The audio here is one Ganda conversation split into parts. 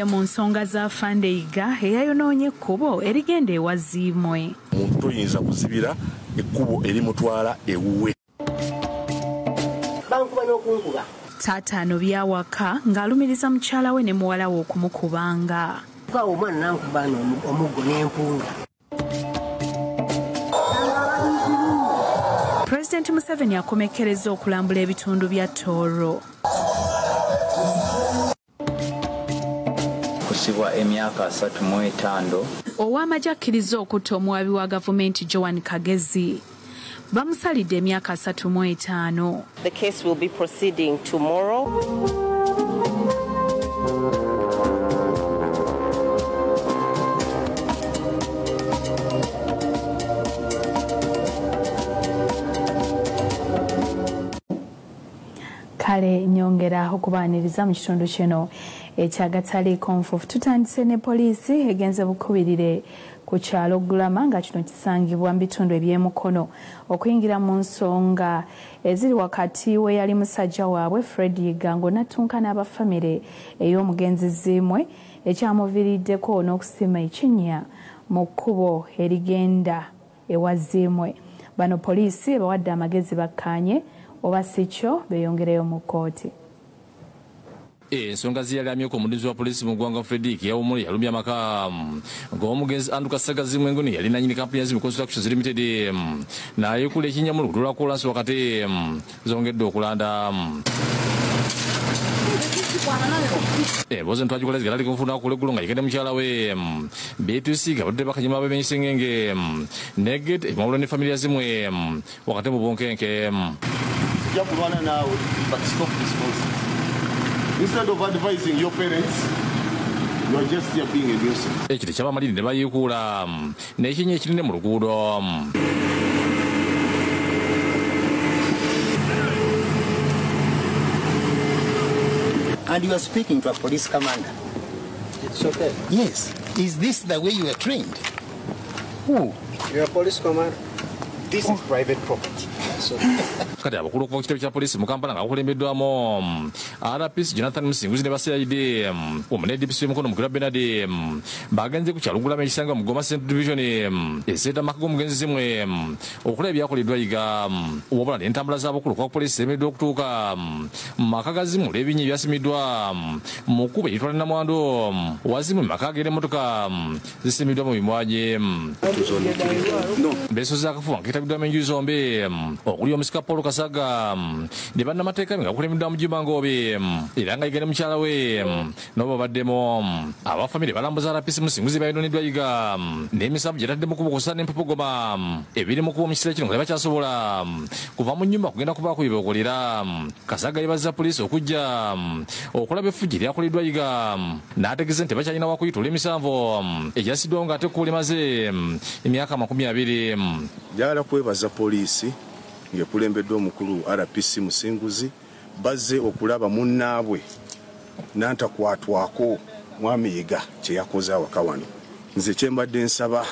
Mu nsonga za Fande Yiga eyayonoonye ekkubo erigenda ewa Zzimwe. Omuntu toyinza kuzibira ekkubo erimutwala ewuwe. Taata ano byawaka ng'alumiriza mukyala we ne muwala we okumukubanga. Pulezidenti Museveni akomekkereza okulambula ebitundu bya Tooro. Kusibwa emyaka 35. Ow'amagye akkiriza okutta omuwabi wa gavumenti Joan Kagezi. Bamusalidde emyaka 35. The case will be proceeding tomorrow. Kale nyongera okubaaniriza mu kitundu kino ekyagatali konfufu. Tutandise ne poliisi egenze bukubirire ku kyalo Ogulama nga kino kisangibwa mu bitundu eby'emukono okuyingira mu nsonga eziri wakati we yali musajja waabwe Fred Yiga ng'onattunka n'abafamire ey'omugenzi Zzimwe ekyamuviiriddeko n'okusima ekinnya mu kkubo erigenda ewa Zzimwe. Bano poliisi bawadde amagezi bakkaanye oba sikyo beyongereyo mu kkooti. Ensonga ziyalyamyeko omuduuzi wa poliisi mu ggwanga Frederick yawumula yalumya amaka ng'omugenzi Anduka Zzimwe nguni yali nannyini kampuni ya Zzimwe Constructions Limited n'ayeekula ekinnya mu luguudo lwa Kolansi wakati Zongeddde Okulanda. Boze ntwagikola zigalali kumufuna okula eggulo nga yekende mukyala we beetusiga badde bakanyuma b'emisengenge neget emawulo ne family ya Zzimwe wakati mu bunkenke. But stop this nonsense. Instead of advising your parents, you are just here being a nuisance. Ekiti ky'abamaliri ne bayiikuula n'ekinnya ekinene mu luguudo. And you are speaking to a police commander. It's okay. Yes. Is this the way you are trained? Who? You're a police commander. This is private property. Kati abakulu okuva ku kitebe kya poliisi mu Kampala nga bakulembeddwamu RPC Jonathan Musinguzi ne basayidi omune DPC w'emukono Mugula Bernard bagenze ku kyalo Ogulama ekisangibwa mu Goma Central Division eseeta amaka g'omugenzi Zzimwe okulaba ebyakoleddwa Yiga wabula n'entambula z'abakulu kwa poliisi zemereddwa okutuuka mu maka ga Zzimwe olw'ebinnya ebyasimiddwa mu kkubo eritwala nnamwandu wa Zzimwe mu maka ag'era emmotoka zisimiddwa mu bimwanye. Beesozi akafuba nga keetabiddwamu enjuyi zombi okuli omusika Paul Kasaga ne bannamateeka nga bakulembeddwa mu Juma Ngobe era nga Yiga ne mukyala we n'obo baddemu. Abafamire balambuza RPC Musinguzi bayononeddwa Yiga n'emisanvu gyetaddemu kubukusa n'empopogoma ebiri mu kuba mu kiseera kino nga tebakyasobola kuva mu nnyumba kugenda kubaako bye beekolera. Kasaga yeebazza poliisi okujja okulaba effujjo eryakoleddwa Yiga n'ategeeza nti tebakyalina wakuyitula emisanvu egyasiddwawo ng'ate ekkubo limaze emyaka 20. Njagala kwebaza poliisi ng'ekulembeddwa omukulu RPC Musinguzi bazze okulaba munnaabwe n'antakwatwako mwami Yiga kye yakoze awaka wano. Nze kye mbadde nsaba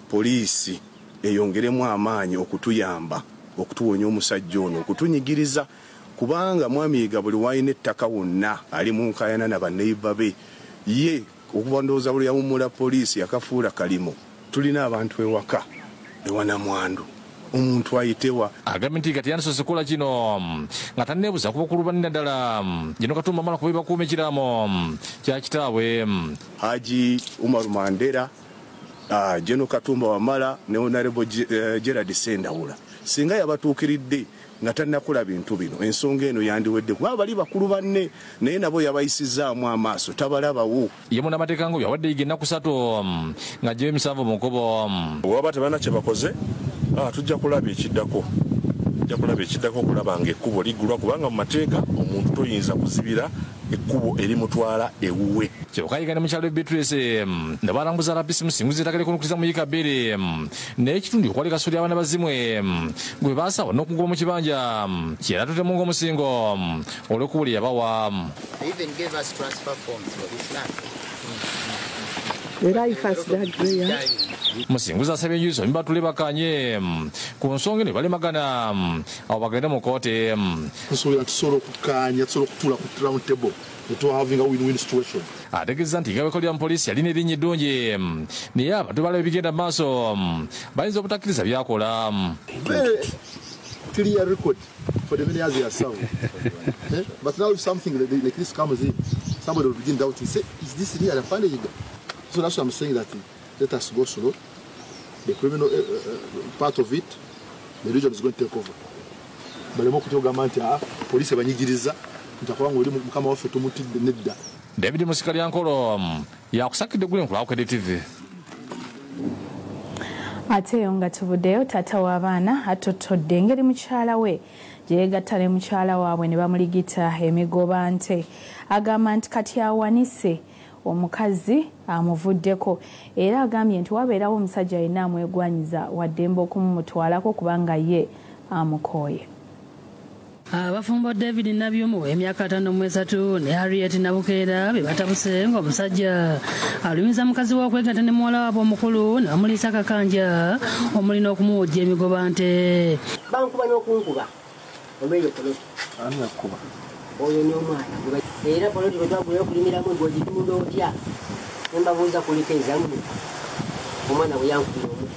poliisi eyongeremu amaanyi okutuyamba okutuwonya omusajja ono okutunyigiriza kubanga mwami Yiga buli wayina ettaka wonna ali mu nkaayana na banneyiba be ye okuva ndowooza buli yawummula poliisi yakafuula kalimo. Tulina abantu ewaka ewanamwandu omuntu ayitewa agambye nti kati yandisoose kukola kino nga tanneebuza ku bakulu banne ddala gino Katumba amala kuba bakuuma ekiraamo kya kitaabwe Haji Umar Mandela Jeno Katumba Wamala ne Honorable Gerard Sendawula singa yabatuukiridde nga tannakola bintu bino ensonga eno yandiwedde kuba bali bakulu banne naye nabo yabayisizaamu amaaso tabalabawo. Ye munnamateeka ngo yawadde Yiga ennaku 3 ng'aggyewo emisanvu mu nkobo. Bw'aba tebalina kye bakoze tujja kulaba ekiddako. Tujja kulaba ekiddako okulaba ng'ekkubo liggulwa kubanga mu mateeka omuntu toyinza kuzibira ekkubo erimutwala ewuwe. Kyokka Yiga ne mukyalo Beatrice ne balambuza RPC Musinguzi ettaka ly'okunokkiriza mu Yiga bbiri n'ekitundu okwali kasooli abaana ba Zzimwe gwe baasaba n'okugwa mu kibanja kyera tutemu ng'omusingo olw'ekkubo lye yabawa. They even gave us transfer forms for this land. The life has that way, Musinguzi asabye enjuyi batule bakanye ku nsonga eno balemagana abo bagende mu kooti. Tusobola okukkaanya, tusobola okutuula ku round table to having a win-win situation. Ategeeza nti ngabeko lya poliisi yalina erinnya eddungi naye abantu balaba ebigenda mu maaso bayinza obutakkiriza byakola. Clear record for the many years they are served. But now if something like this comes in, somebody will begin doubting, say, is this real? I find it. So that's why I'm saying that let us go slow. The criminal part of it, the region is going to take over. But the more government, police banyigiriza, mtakuwa ngoli mukama wafe tumutidde nedda. David Musikali Yankolo yakusakidde gule nkula Bukedde TV. Ate nga tubuddeyo taata w'abaana atotodde engeri mukyala we gye yeegatta ne mukyala waabwe ne bamuligita emigoba nte. Agamba nti kati awanise omukazi amuvuddeko era agambye nti wabeerawo omusajja yenna amwegwanyiza waddembe okumumutwalako kubanga ye amukooye. Abafumbo David Nabyumu emyaka 53 ne Harriet Nabukeera be batabuse ng'omusajja alumiza mukazi w'okwegatta ne muwala waabwe omukulu n'amuliisa akakanja omulina okumuwojja emigoba nte. Bankuba n'okunkuba olw'eyo poloti. Ani akuba? Oyo n'omwana. Era poloti bwe twagulayo okulimiramu ng'ogitunula otya. Ne mbabuuza kuliko enzamu. Omwana bwe yankubira omu.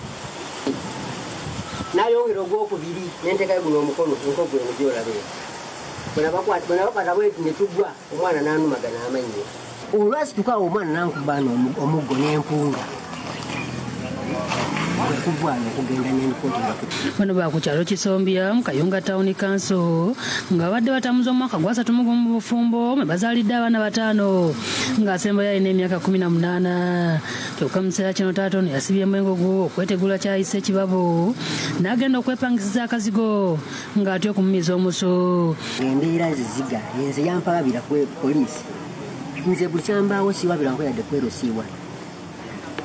Nayongera ogwokubiri n'enteekayo guno omukono enkogwe emujolabe. Bwe nabakwata bwetu ne tugwa omwana n'anumagana amannyo. Olwasituka omwana n'ankuba omuggo n'empunga. Bano ku kyalo Kisombya mu Kayunga Town Council nga badde batamuza omwaka gwa 3 mu bufumbo mwe bazaalidde abaana 5 ng'asembayo alina emyaka 18. Kyokka mu kiseera kino taata ono yasibyemu engogo okwetegula kyayise ekibabo n'agenda okwepangisiza akazigo ng'atya okumumiza omusu. Embeera ziziga nze yampalabira ku poliisi. Nze buli kyambaawo siwabira nkweyadde kwerosiibwa.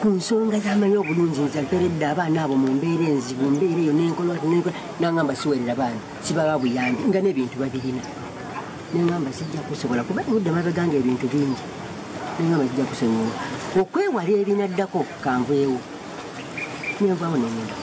Ku nsonga y'amanyi obulungi nze mperedde abaana abo mu mbeera enzibu, mbeera eyo n'enkola n'angamba siwerera baana sibaba buyambi nga n'ebintu babirina. N'engamba sijja kusobola kuba budde mabega nga ebintu bingi. N'engamba sijja kusonyiwa okwewala ebinaddako kanveewo nenvaawo n'engenda.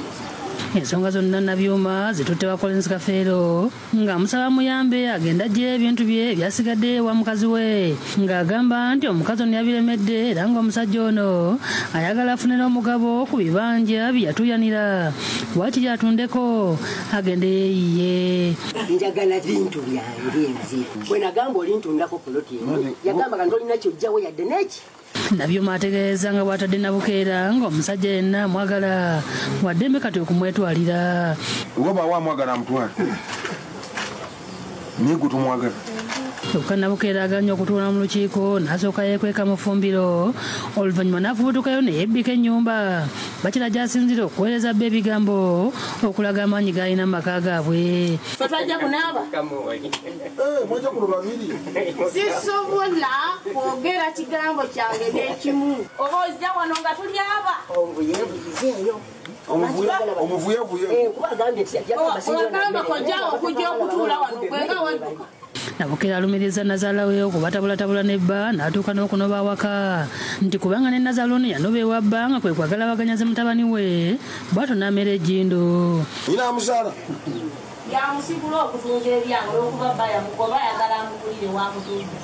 Ensonga zonna Nabyuma zitutte wa Collins Kafeero ng'amusaba muyambe agenda gye ebintu bye byasigadde wa mukazi we ng'agamba nti omukazi ono yabiremedde era ng'omusajja ono ayagala afune n'omugabo ku bibanja bye yatuyanira waakiri atundeko agende yeeyiye. Njagala bintu byange nziku. Bwe nagamba olintundako poloti eno yagamba kanti olina kyojjawo yadde neki. Nabyuma ategeeza nga bw'atadde Nabukeera ng'omusajja yenna amwagala waddembe kati okumwetwalira. Oba wamwagala amutwale. Nigu tumwagala. Kyokka Nabukeera aganya okutuula mu lukiiko n'asooka yeekweka mu ffumbiro oluvannyuma n'afubutukayo ne yebbika ennyumba bakira gy'asinzira okuweereza bba ebigambo okulaga amaanyi g'alina mu maka gaabwe. Twajja kunaaba? Mwajja kuno babiri. Sisobola kwogera kigambo kyange n'ekimu. Oba ozja wano nga tulyaba? Omuvuyevuyeyo. Omuvuyevuye. Ogamba kojja okujja okutuula wano gwenga wadduka. Nabukeera alumiriza Nazaala we okubatabulatabula nebba n'atuuka n'okunoba awaka nti kubanga ne Nazaala ono yanoba ewa bba nga kwe kwagala baganyaze mutabani we bw'atyo n'amera ejjindo. Ina amuzaala? Yamusibula okutunga ebyange olw'okuba bba yamugoba ayagala amugulire wamutunga.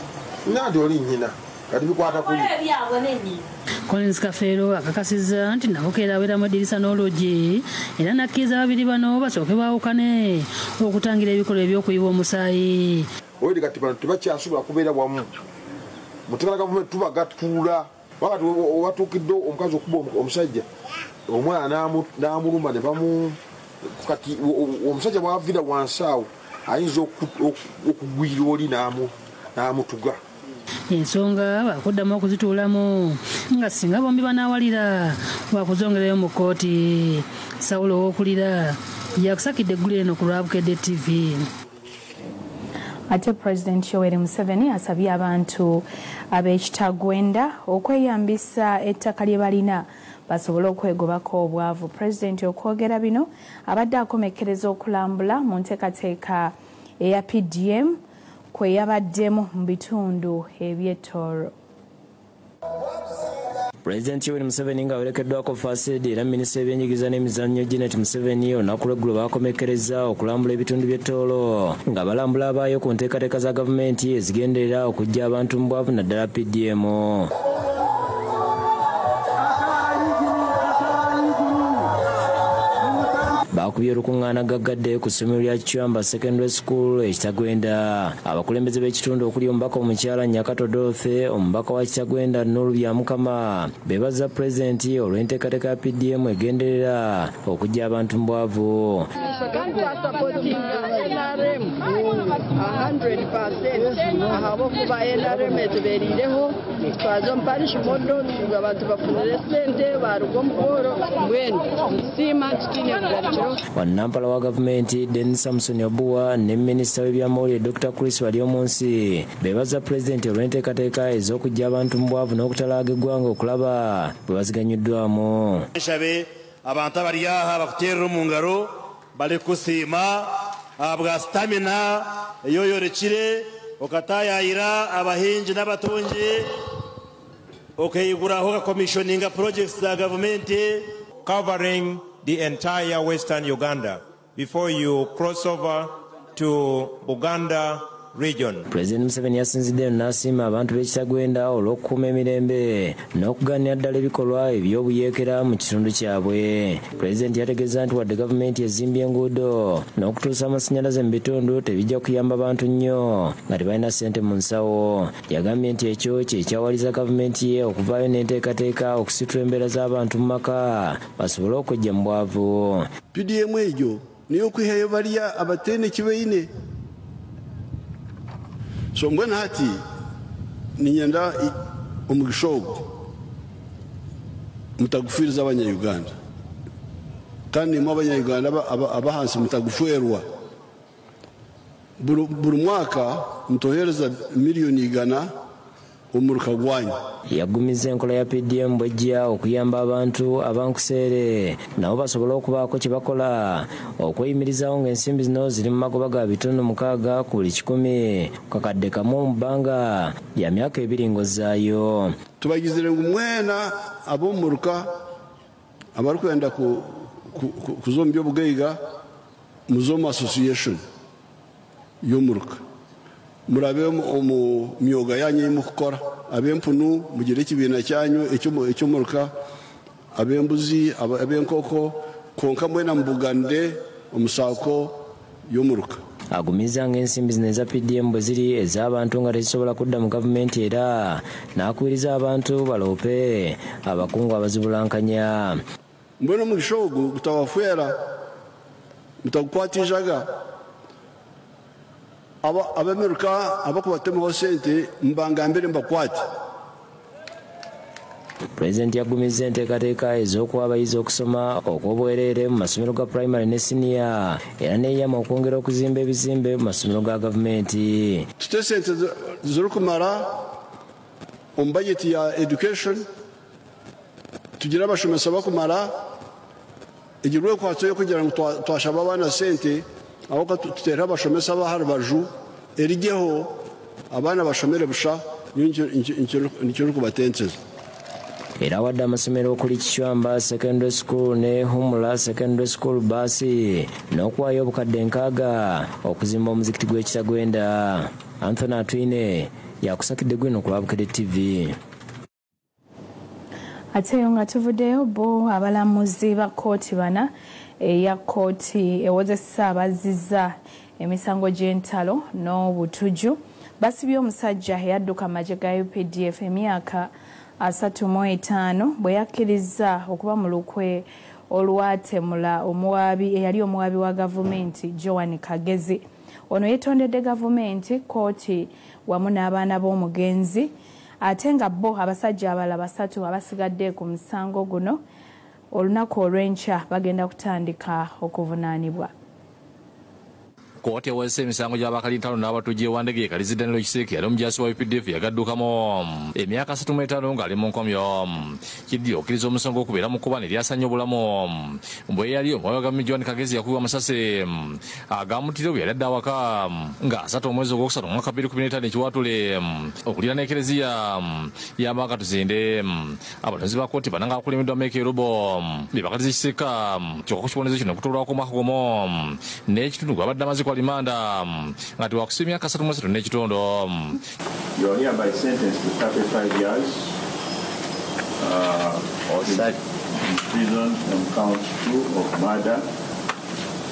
Nandi oli nnyina kati bikwata kuli. Ebyabwe n'ennyina. Collins Kafeero akakasizza nti Nabukeera abeeramu eddirisa n'oluggi era n'akkiriza babiri bano basooke baawukane okutangira ebikolwa eby'okuyiwa omusaayi. Oyiri kati bano tebakyasobola kubeera wamu. Mutabala gavumenti tubagatuula wakati watuukidde omukazi okuba omusajja omwana n'amuluma ne bamu kati omusajja bw'avira wansi awo ayinza okugwira oli n'amutuga. Ensonga bakuddamu okuzituulamu nga singa bombi banaawalira wakuzongerayo mu kkooti. Sawulo ow'okulira yakusakidde eggulu eno ku lwa Bukedde TV. Ate President Yoweri Museveni asabye abantu ab'ekitagwenda okweyambisa ettaka lye balina basobole okwegobako obwavu. President okwogera bino abadde akomekkereza okulambula mu nteekateeka eya PDM kwe yabaddemu mu bitundu eby'Ettoro. President Yoweri Museveni nga werekeddwako First Lady era Minisita w'ebyenjigiriza n'emizannyo Janet Museveni olunaku lw'eggulo baakomekereza okulambula ebitundu by'ettoolo nga balambula abaayo ku nteekateeka za gavumenti ezigenderera okuggya abantu mu bwavu naddala PDM. Bakubye olukungaana gaggadde ku ssomero lya Kichwamba Secondary School ekitagwenda. Abakulembeze b'ekitundu okuli omubaka omukyala Nyakato Dorothy, omubaka wa Kitagwenda Nolubya Mukama beebaza pulezidenti olw'enteekateeka ya PDM egenderera okuggya abantu mu bwavu. ahabokuba NRM etubeerireho twaza omuparishi modo abantu bafunire sente baruga omukoro mbwenu siima tutine kugarukiro. Wannampala wa gavumenti Denis Samson Obuwa ne minisita w'ebyamawulire Dr. Chris Waliomunsi beebaza pulezidenti olw'enteekateeka ez'okuggya abantu mu bwavu n'okutalaaga eggwanga okulaba bwe baziganyiddwamu. Nshabe abantu abali aha bakuteerera mu ngaro bali kusiima abwa stamina eyoyorekire okatayayira abahingi n'abatungi okayiguraho ka commissioninga projects za gavumenti covering the entire Western Uganda before you cross over to Buganda region. President Museveni yasinzidde n'asiima abantu b'Ekitagwenda olw'okukuuma emirembe n'okuganira ddala ebikolwa eby'obuyeekera mu kitundu kyabwe. Pulezidenti yategeeza nti wadde gavumenti ezimbye enguudo n'okutuusa amasannyalaze mu bitundu tebijja kuyamba bantu nnyo nga tebalina ssente mu nsawo. Yagambye nti ekyo kye kyawaliza gavumenti ye okuvaayo n'enteekateeka okusitula embeera z'abantu mu maka basobole okweggya mu bwavu. PDM egyo niyo okwihayo balya abatene kibeine. So mbwena hati ninyenda omugisha ogu mutagufiriza abanya-Uganda kandi nimwe abanya-Uganda abahansi mutagufwerwa buri mwaka mutohereza miliyoni 100 omuruka gwanyu. Yagumiza enkola ya PDM bwejja okuyamba abantu abankuseere nabo basobole okubaako kye bakola okweyimirizawo ng'ensimbi zino ziri mu magoba ga bitundu 6 ku buli 100 kakadde kamu mu bbanga lya myaka 2 ng'ozzaayo. Tubagizire ngu mwena ab'omuruka abari kwenda kuzomu by'obugaiga muzomu association y'omuruka murabe omu myoga yanyu mukukora ab'empunu mugire ekibiina kyanyu eky'omuruka ab'embuzi ab'enkoko konka mwena mubugande omusaako y'omuruka. Agumiza ng'ensimbi zino eza PDM bwe ziri ez'abantu nga tezisobola kudda mu gavumenti era n'akubiriza abantu baloope abakungu abazibulankanya. Mbwenu omugisha ogu gutawafwera mutagukwatijaga abameruka abakubatemaho sente mbangambire mbakwate. Pulezidenti yagumiza enteekateeka ez'okuwa abayizi okusoma okw'obwereere mu masomero ga primary ne senior era neeyama okwongera okuzimba ebizimbe mu masomero ga gavumenti. Tute sente ziri kumara omu bajeti ya education tugira abashomesa bakumara egirwe ekwatso kugira ngu twashaba abaana sente aho tutera abashomesa bahari baju erigeho abaana bashomere busha nikyo kubatenteza. Era wadde amasomero okuli Kichwamba Secondary School ne Humula Secondary School basi n'okuwaayo obukadde 6 okuzimba omuzikiti gw'Ekitagwenda. Anthony Atwine yakusakidde gwino ku Bukedde TV. Ate yo nga tuvuddeyo bo abalamuzi ba kkooti bana eya kkooti ewozesa abazizza emisango gy'entalo n'obutuju basibye omusajja eyadduka amagye ga UPDF emyaka 35 bwe yakkiriza okuba mu lukwe olwatemula omuwaabi eyali omuwaabi wa gavumenti Joan Kagezi. Ono yeetondedde gavumenti, kkooti wamu n'abaana b'omugenzi ate nga bo abasajja abalala 3 abasigadde ku musango guno olunaku olw'enkya bagenda kutandika okuvunaanibwa. kooti eweesa emisango gy'abakali 5 n'abatujje wandege kalizi Danilo Kiseeki yali omujaasi wa UPDF yagaddukamu emyaka 35 ng'ali mu nkomyo. Kiddiro okkiriza omusonga okubeera mu kkuba ne lyasanya obulamu bwe yali omwoyo wa John Kagezi yakubibwa amasasi agamutira bwe yali adda awaka ng'asata omwezi ogwokusatu mu mwaka 2015 ekiwatule okulira n'ekereziya y'amaka tuzinde. Abalonzi ba kkooti bana ng'akulembeddwa Meke Robo be bakaliza Kiseeka kyokka ku kibonerezo kino okutuulwako omwaka gumu n'ekitundu gw'abadde amaze kwa limanda nga tewakusa emyaka 33 n'ekitundu. You are hereby sentenced to 35 years in prison on count 2 of murder,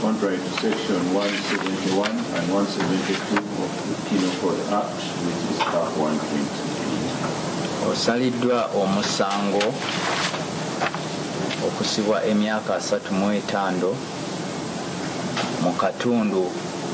contrary to section 171 and 172 of the Penal Code Act, which is part 120. Osaliddwa omusango okusibwa emyaka 35 mu katundu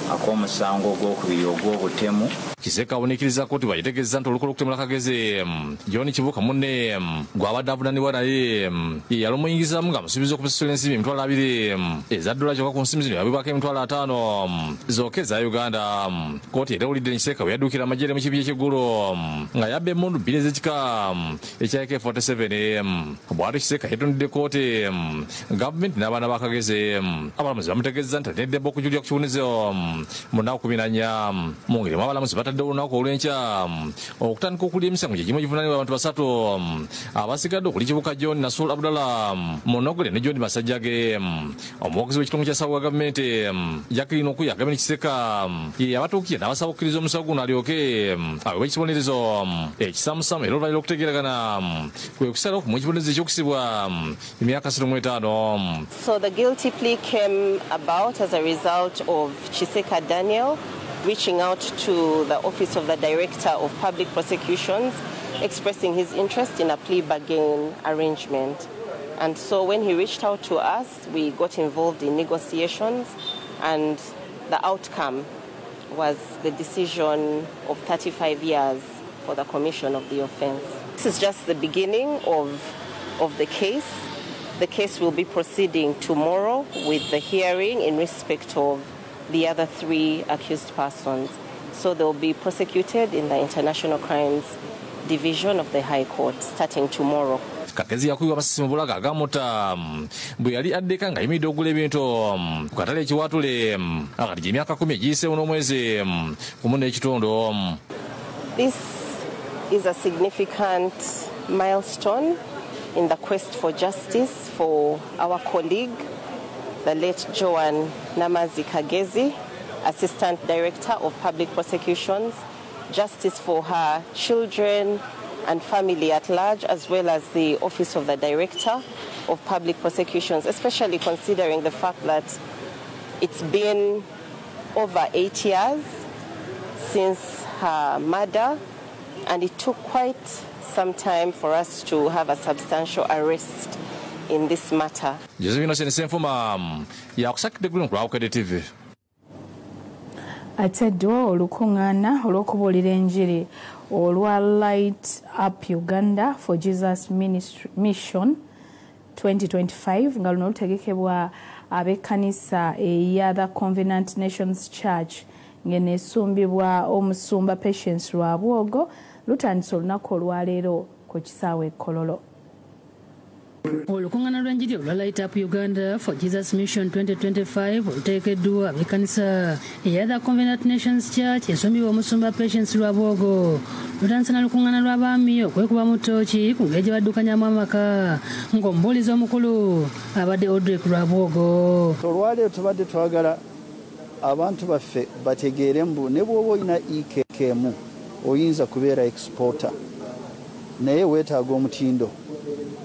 ak'omusango ogw'okubiri ogw'obutemu. Kiseeka abonekiriza kkooti bwagitegeeza nti olukolo okutemula Kagezi John Kibuuka munne gw'abadde avunaanibwa naye yali omuyingizaamu ng'amusuubiza okumusasula ensimbi $20,000 eza ddoola kyokka ku nsimbi zino yabibwako $5,000 zokka eza Uganda. Kkooti era ewulidde Kiseeka bwe yaddukira amagye mu kibi eky'eggulu nga yabba emmundu 2 ez'ekika ekya AK-47. Bw'atyo Kiseeka yeetondedde kkooti gavumenti n'abaana ba Kagezi. Abalamuzi bamutegeeza nti alina eddembe okujulira ku kiwunizo mu nnaku 14 mu ngeri mu abalamuzi batadde olunaku olw'enkya okutandika okulya emisango gye gimu givunaanibwa abantu 3 abasigadde okuli Kibuuka John Nasul Abdullah Monogole ne John Masajjage. Omuwagizi w'ekitongole kya ssaawa gavumenti Jacqueline Okuya agambye Kiseeka ye abatuukirira n'abasaba okukkiriza omusango guno alyoke aweebwe ekibonerezo ekisaamusaamu era oluvannyuma lw'okutegeeragana kwe kusalawo okumuwa ekibonerezo eky'okusibwa emyaka 35. So the guilty plea came about as a result of Kiseeka Daniel reaching out to the Office of the Director of Public Prosecutions, expressing his interest in a plea bargain arrangement. And so when he reached out to us, we got involved in negotiations, and the outcome was the decision of 35 years for the commission of the offense. This is just the beginning of the case. The case will be proceeding tomorrow with the hearing in respect of the other 3 accused persons. So they will be prosecuted in the International Crimes Division of the High Court starting tomorrow. Kagezi yakubibwa amasasi mu bulago agamutta bwe yali addeka ng'ayimiridde okugula ebintu ku katale ekiwaatule akati gy'emyaka 10 egiyiseewo n'omwezi gumu n'ekitundu. This is a significant milestone in the quest for justice for our colleague, the late Joan Namazi Kagezi, Assistant Director of Public Prosecutions, justice for her children and family at large, as well as the Office of the Director of Public Prosecutions, especially considering the fact that it's been over 8 years since her murder, and it took quite some time for us to have a substantial arrest in this matter. Ateddwa olukungaana olw'okubuulira enjiri olwa Light Up Uganda for Jesus Mission 2025 nga luno lutegekebwa ab'ekkanisa eya The Covenant Nations Church ng'eneesumbibwa omusumba Patience Lwabwogo. Lutandise olunaku olwaleero ku kisaawe e Kololo. Olukungaana lw'enjiri olwa Light Up Uganda for Jesus Mission 2025 oluteekeddwa ab'ekkanisa eya The Covenant Nations Church esumbibwa omusumba Patience Lwabwogo. Lutandise na lukungaana lw'abaami okwekuba mu ttooki ku ngeri gye baddukanyamu amaka ng'omubuulizi omukulu abadde Audrey Lwabwogo. Olwaleero tubadde twagala abantu baffe bategeere mbu ne bw'oba olina EKM oyinza kubeera exporter naye weetaaga omutindo,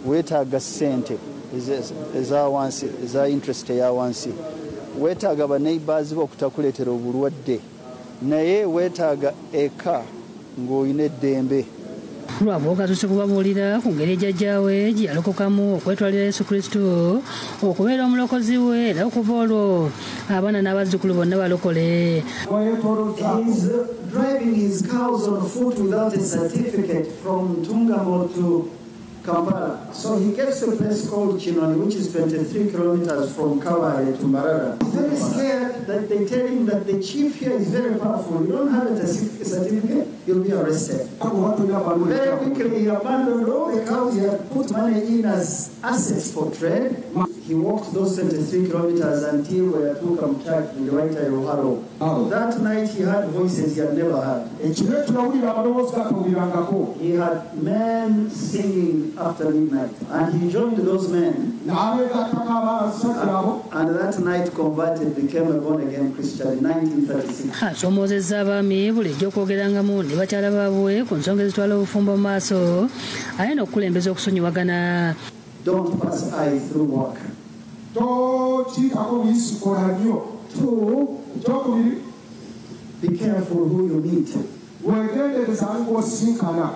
weetaaga ssente eza wansi, eza interest eya wansi, weetaaga baneighbors bo okutakuleetera obulwadde, naye weetaaga eka ng'olina eddembe. Lwabwogo atuse kubabuulira ku ngeri jjajjaawe gye yalokokamu okwetwalira Yesu Kristo okubeera omulokozi we era okuva olwo abaana n'abazzukulu bonna balokole. Driving his cows on foot without a certificate from Tungamo to Kampala. So he gets to a place called Chinoni, which is 23 kilometers from Kabale to Mbarara. He's very scared that they tell him that the chief here is very powerful. You don't have a certificate, you'll be arrested. Very quickly, he abandoned all the cows he had put money in as assets for trade. He walked those 23 kilometers until we took him to the right eye of Haro. That night he had voices he had never heard. He had men singing after midnight, and he joined those men. And that night converted, became a born-again Christian in 1936. Asomozezza abaami bulijjo okwogerangamu ne bakyala baabwe ku nsonga ezitwala obufumbo mu maaso ayina okukulembeza okusonyiwagana. Don't pass eye through work. Two, be careful who you meet.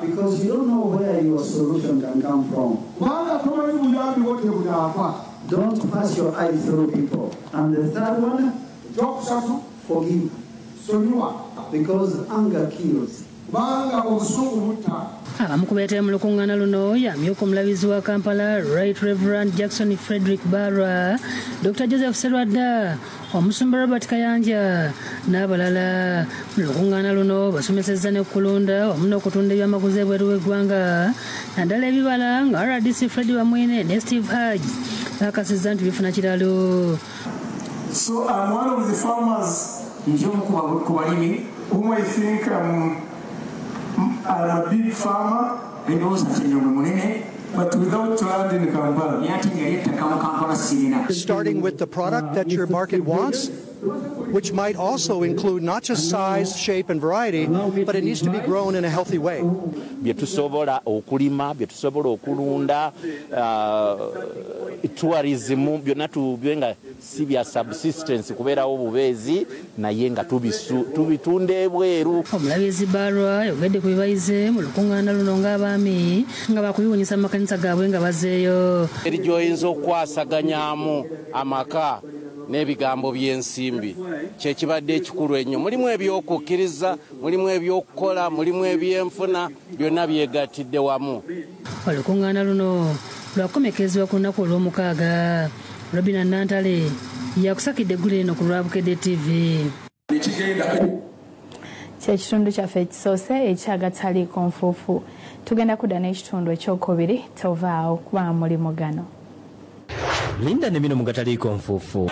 Because you don't know where your solution can come from. Don't pass your eye through people. And the third one, forgive. Because anger kills. Abamu ku beetera mu lukuŋŋaana luno yamyuka omulabizi wa Kampala Right Reverend Jackson Frederick Barwa, Dr. Joseph Serwadda, Omusumba Robert Kayanja n'abalala. Mu lukuŋŋaana luno basomesezza ne kulunda wamu n'okutunda ebyamaguzi ebweru w'eggwanga naddala ebibala nga RDC Fred Bamwine ne Steve Hajj bakasizza nti bifuna kiralo. So I'm one of the farmers njomu ku balimi whom I think I'm a big farmer, but without land in Kampala. Starting with the product that your market wants, which might also include not just size, shape, and variety, but it needs to be grown in a healthy way. Byetusobola okulima, byetusobola okulunda, tourism byonna tubyenga si bya subsistence kubeerawo bubeezi naye nga tubitunda ebweru. Omulabizi Barwa yogedde ku bibayize mu lukuŋŋaana luno ng'abaami nga bakubiwunyisa mu makanisa gaabwe nga bazzeeyo. Eri gy'oyinza okukwasaganyamu amaka n'ebigambo by'ensimbi kyekibadde ekikulu ennyo. Mulimu ebyokukkiriza, mulimu ebyokukola, mulimu ebyenfuna, byonna byegattidde wamu. Olukuŋŋaana luno lwakomekerezebwa ku lunaku olw'omukaaga. Robina Nantale yakusakidde eggulu eno ku lwa Bukedde TV. Kyekitundu kyaffe ekisoose ekyagataliiko nfuufu. Tugenda kudda n'ekitundu ekyokubiri tovaawo kuba mulimu gano. Linda ne bino mu gataliiko nfuufu.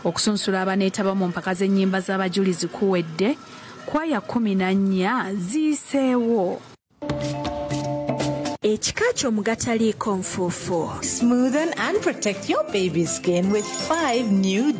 Okusunsula abaneetaba mu mpaka z'ennyimba z'abajulizi kuwedde, kwaya 14 ziyiseewo. Ekika ky'omu gataliiko nfuufu. Smoothen and protect your baby's skin with 5 new